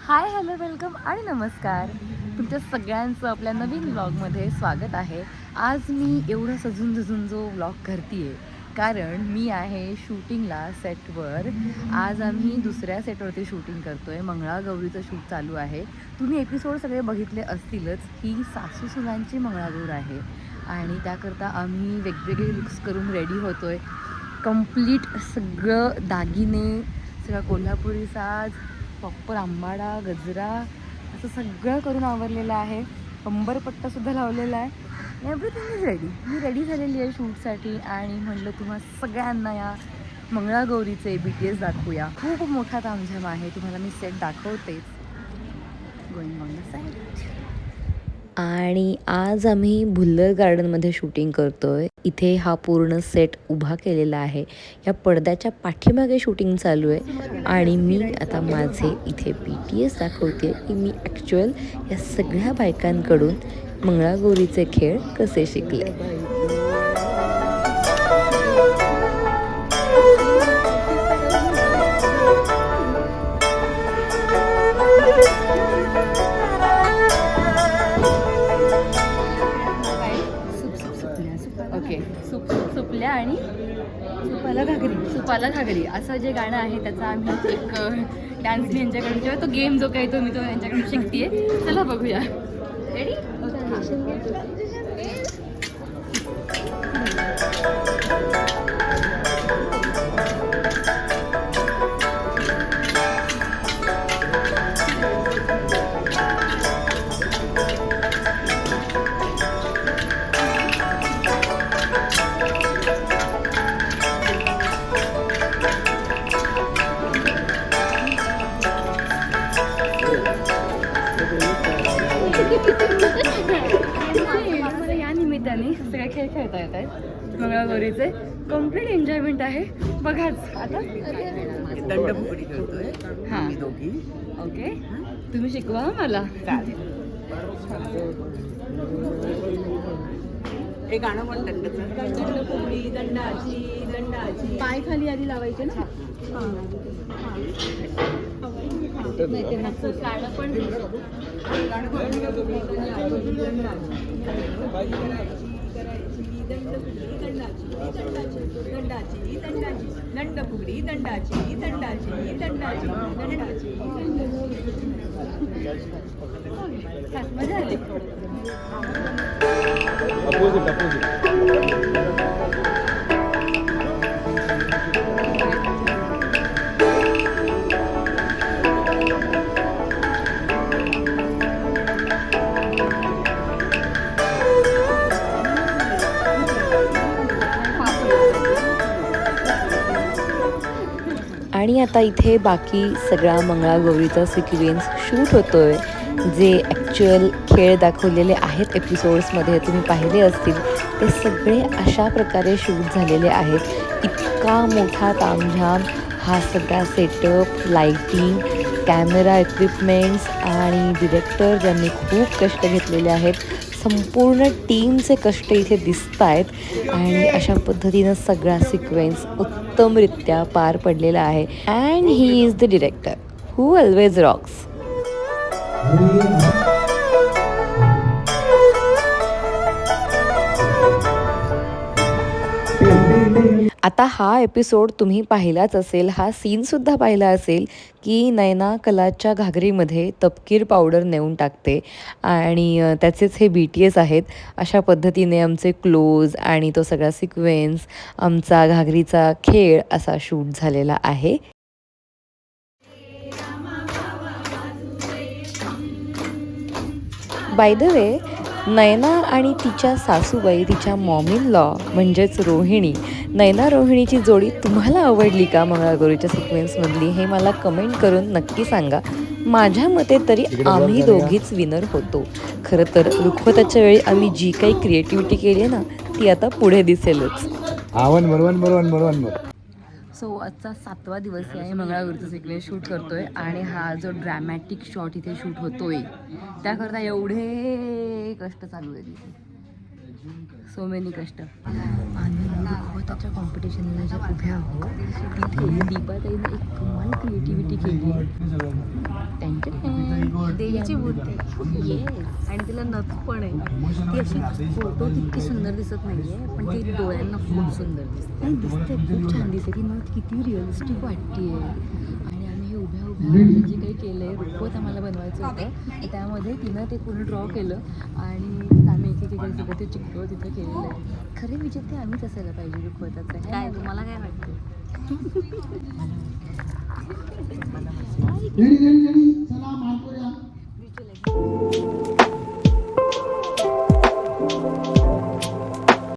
Hi hello welcome आणि नमस्कार. तुमच्या सगळ्यांचं आपल्या नवीन व्लॉगमध्ये स्वागत आहे. आज मी एवढं सजून धजून जो व्लॉग करते आहे कारण मी आहे शूटिंगला सेटवर. आज आम्ही दुसऱ्या सेटवरती शूटिंग करतो आहे. मंगळागौरीचं शूट चालू आहे. तुम्ही एपिसोड सगळे बघितले असतीलच. ही सासू सुनांची मंगळागौर आहे आणि त्याकरता आम्ही वेगवेगळे लुक्स करून रेडी होतो आहे. कंप्लीट सगळं दागिने, सगळा कोल्हापुरी साज, प्रॉपर आंबाडा गजरा असं सगळं करून आवरलेलं आहे. कंबरपट्टासुद्धा लावलेला आहे. Everything is ready. Me ready झालेली आहे शूटसाठी आणि म्हटलं तुम्हा सगळ्यांना या मंगळागौरीचे BTS दाखवूया. खूप मोठा तामझाम आहे. तुम्हाला मी सेट दाखवतेच. Going on the set. आणि आज आम्ही भुल्लर गार्डनमध्ये शूटिंग करतो आहे. इथे हा पूर्ण सेट उभा केलेला आहे. या पडद्याच्या पाठीमागे शूटिंग चालू आहे आणि मी आता माझे इथे BTS दाखवते की मी ॲक्च्युअल या सगळ्या बायकांकडून मंगळागौरीचे खेळ कसे शिकले. ओके, सुपल्या आणि सुपाला घागरी असं जे गाणं आहे त्याचा आम्ही एक डान्स मी यांच्याकडून किंवा तो गेम जो काही तो मी तो यांच्याकडून शिकते. चला बघूया. रेडी? मला या निमित्ताने सगळे खेळ खेळता येत आहेत. मंगळागौरीचे कम्प्लीट एन्जॉयमेंट आहे. बघाच आता दंडफुगडी खेळतोय. हां दोघी. ओके, तुम्ही शिकवा मला. हे गाणं पण दंडफुगडी दंडाची दंडाची. पाय खाली आधी लावायचे ना. गाणं पण दंडफुगडी दंडाची दंडाची दंडाची दंडाची. मजा आली. आणि आता इथे बाकी सगळा मंगळागौरीचा सिक्वेन्स शूट होतोय. जे ॲक्च्युअल खेळ दाखवलेले आहेत एपिसोड्समध्ये तुम्ही पाहिले असतील ते सगळे अशा प्रकारे शूट झालेले आहेत. इतका मोठा तामझाम हा सगळा सेटअप, लाईटिंग, कॅमेरा इक्विपमेंट्स आणि डिरेक्टर ज्यांनी खूप कष्ट घेतलेले आहेत. संपूर्ण टीमचे कष्ट इथे दिसत आहेत आणि अशा पद्धतीनं सगळा सिक्वेन्स उत्तमरित्या पार पडलेला आहे. And he is the director who always Roxx. आता हा एपिसोड तुम्ही पाहिलाच असेल, हा सीनसुद्धा पाहिला असेल की नयना कलाच्या घागरीमध्ये तपकीर पावडर नेऊन टाकते आणि त्याचेच हे BTS आहेत. अशा पद्धतीने आमचे क्लोज आणि तो सगळा सिक्वेन्स, आमचा घागरीचा खेळ असा शूट झालेला आहे. बाय द वे, नयना आणि तिच्या सासूबाई, तिच्या मॉम इन लॉ म्हणजेच रोहिणी, नयना रोहिणीची जोडी तुम्हाला आवडली का मंगळागौरीच्या सिक्वेन्समधली? हे मला कमेंट करून नक्की सांगा. माझ्या मते तरी आम्ही दोघीच विनर होतो. खरं तर रुखवताच्या वेळी आम्ही जी काही क्रिएटिव्हिटी केली आहे ना ती आता पुढे दिसेलच. सो आजचा 7वा दिवस आहे. मंगळागौरीचं सिक्वेन्स शूट करतोय आणि हा जो ड्रॅमॅटिक शॉट इथे शूट होतोय त्याकरता एवढे कष्ट चालू आहे तिथे. सो मेनी कष्ट. आणि रुखवताच्या कॉम्पिटिशनला ज्या उभ्या आहोत तिथे दीपाताईने एक कमाल क्रिएटिव्हिटी केली. त्यांच्या देवीची मूर्ती येस आणि तिला नथ पण आहे. ती अशी फोटो तितकी सुंदर दिसत नाहीये पण ती डोळ्यांना खूप सुंदर दिसते. दिसते खूप छान दिसते. ती नथ किती रिअलिस्टिक वाटतेय. आणि आम्ही हे उभ्या उभ्या जे काही केलंय रुखवत आम्हाला बनवायचं होतं त्यामध्ये तिनं ते पूर्ण ड्रॉ केलं आणि आम्ही एकेकडे सगळं ते चिकटवत तिथं केलेलं आहे. खरे विजेते आम्हीच असायला पाहिजे रुखवताचं. काय तुम्हाला काय वाटतं? रेडी रेडी रेडी चला मार्को